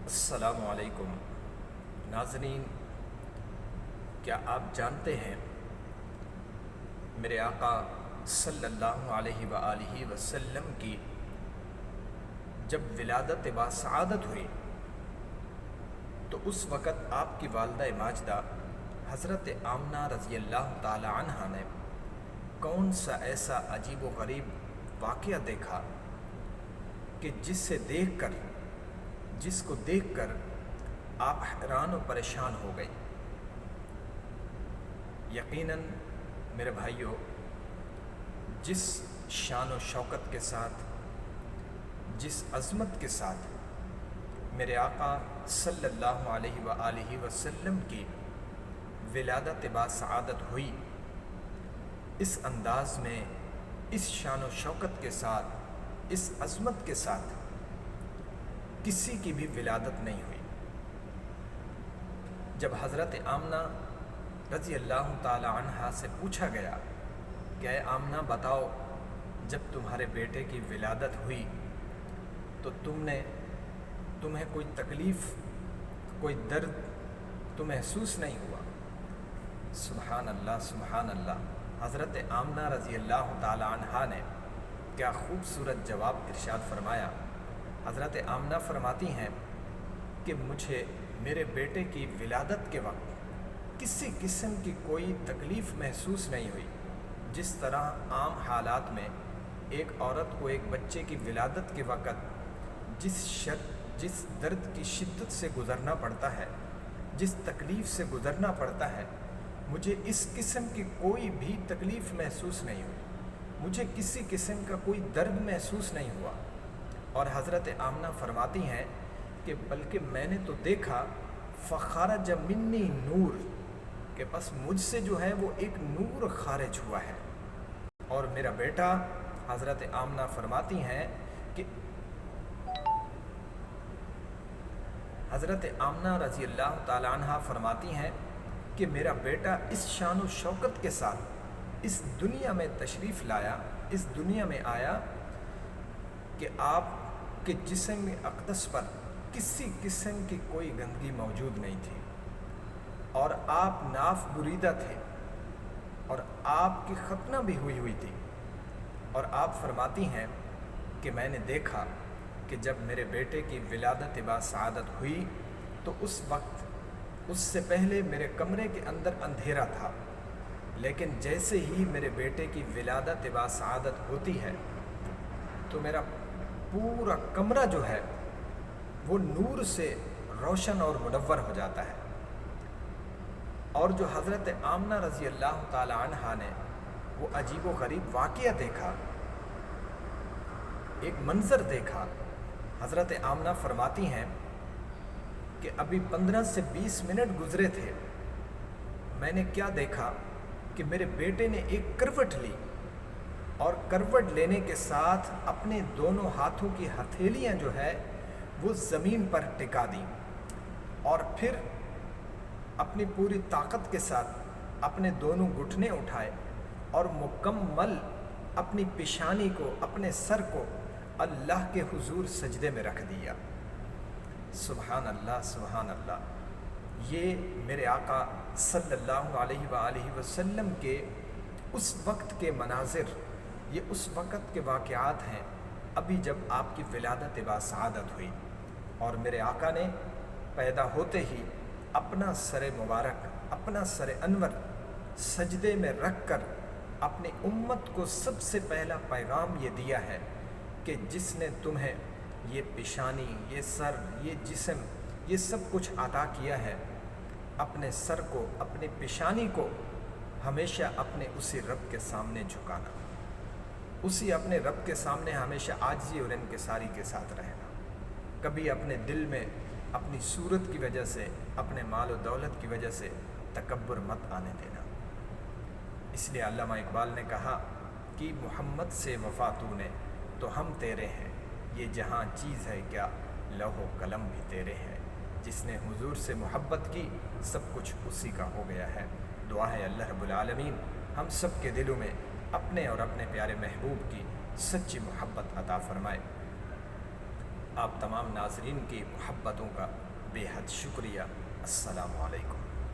السلام علیکم ناظرین، کیا آپ جانتے ہیں میرے آقا صلی اللہ علیہ وآلہ وسلم کی جب ولادت باسعادت ہوئی تو اس وقت آپ کی والدہ ماجدہ حضرت آمنہ رضی اللہ تعالی عنہ نے کون سا ایسا عجیب و غریب واقعہ دیکھا کہ جس کو دیکھ کر آپ حیران و پریشان ہو گئے۔ یقیناً میرے بھائیوں، جس شان و شوکت کے ساتھ، جس عظمت کے ساتھ میرے آقا صلی اللہ علیہ وآلہ وسلم کی ولادت باسعادت ہوئی، اس انداز میں، اس شان و شوکت کے ساتھ، اس عظمت کے ساتھ کسی کی بھی ولادت نہیں ہوئی۔ جب حضرت آمنہ رضی اللہ تعالی عنہا سے پوچھا گیا کہ اے آمنہ بتاؤ، جب تمہارے بیٹے کی ولادت ہوئی تو تمہیں کوئی تکلیف، کوئی درد تو محسوس نہیں ہوا؟ سبحان اللہ، سبحان اللہ۔ حضرت آمنہ رضی اللہ تعالی عنہا نے کیا خوبصورت جواب ارشاد فرمایا۔ حضرت آمنہ فرماتی ہیں کہ مجھے میرے بیٹے کی ولادت کے وقت کسی قسم کی کوئی تکلیف محسوس نہیں ہوئی، جس طرح عام حالات میں ایک عورت کو ایک بچے کی ولادت کے وقت جس درد کی شدت سے گزرنا پڑتا ہے، جس تکلیف سے گزرنا پڑتا ہے، مجھے اس قسم کی کوئی بھی تکلیف محسوس نہیں ہوئی، مجھے کسی قسم کا کوئی درد محسوس نہیں ہوا۔ اور حضرت آمنہ فرماتی ہیں کہ بلکہ میں نے تو دیکھا فخرج منی نور، کہ بس مجھ سے جو ہے وہ ایک نور خارج ہوا ہے۔ اور میرا بیٹا، حضرت آمنہ فرماتی ہیں کہ حضرت آمنہ رضی اللہ تعالی عنہ فرماتی ہیں کہ میرا بیٹا اس شان و شوکت کے ساتھ اس دنیا میں تشریف لایا، اس دنیا میں آیا کہ آپ کے جسم اقدس پر کسی قسم کی کوئی گندگی موجود نہیں تھی، اور آپ ناف بریدہ تھے، اور آپ کی ختنہ بھی ہوئی تھی۔ اور آپ فرماتی ہیں کہ میں نے دیکھا کہ جب میرے بیٹے کی ولادت باسعادت ہوئی تو اس وقت، اس سے پہلے میرے کمرے کے اندر اندھیرا تھا، لیکن جیسے ہی میرے بیٹے کی ولادت باسعادت ہوتی ہے تو میرا پورا کمرہ جو ہے وہ نور سے روشن اور منور ہو جاتا ہے۔ اور جو حضرت آمنہ رضی اللہ تعالی عنہا نے وہ عجیب و غریب واقعہ دیکھا، ایک منظر دیکھا، حضرت آمنہ فرماتی ہیں کہ ابھی 15 سے 20 منٹ گزرے تھے، میں نے کیا دیکھا کہ میرے بیٹے نے ایک کروٹ لی، اور کروٹ لینے کے ساتھ اپنے دونوں ہاتھوں کی ہتھیلیاں جو ہے وہ زمین پر ٹکا دیں، اور پھر اپنی پوری طاقت کے ساتھ اپنے دونوں گھٹنے اٹھائے اور مکمل اپنی پیشانی کو، اپنے سر کو اللہ کے حضور سجدے میں رکھ دیا۔ سبحان اللہ، سبحان اللہ۔ یہ میرے آقا صلی اللہ علیہ وآلہ وسلم کے اس وقت کے مناظر، یہ اس وقت کے واقعات ہیں، ابھی جب آپ کی ولادت باسعادت ہوئی، اور میرے آقا نے پیدا ہوتے ہی اپنا سر مبارک، اپنا سر انور سجدے میں رکھ کر اپنی امت کو سب سے پہلا پیغام یہ دیا ہے کہ جس نے تمہیں یہ پیشانی، یہ سر، یہ جسم، یہ سب کچھ عطا کیا ہے، اپنے سر کو، اپنی پیشانی کو ہمیشہ اپنے اسی رب کے سامنے جھکانا، اسی اپنے رب کے سامنے ہمیشہ عاجزی اور انکساری کے ساتھ رہنا، کبھی اپنے دل میں اپنی صورت کی وجہ سے، اپنے مال و دولت کی وجہ سے تکبر مت آنے دینا۔ اس لیے علامہ اقبال نے کہا کہ محمد سے وفا تو نے تو ہم تیرے ہیں، یہ جہاں چیز ہے کیا لوح و قلم بھی تیرے ہیں، جس نے حضور سے محبت کی سب کچھ اسی کا ہو گیا ہے۔ دعا ہے اللہ رب العالمین ہم سب کے دلوں میں اپنے اور اپنے پیارے محبوب کی سچی محبت عطا فرمائے۔ آپ تمام ناظرین کی محبتوں کا بے حد شکریہ۔ السلام علیکم۔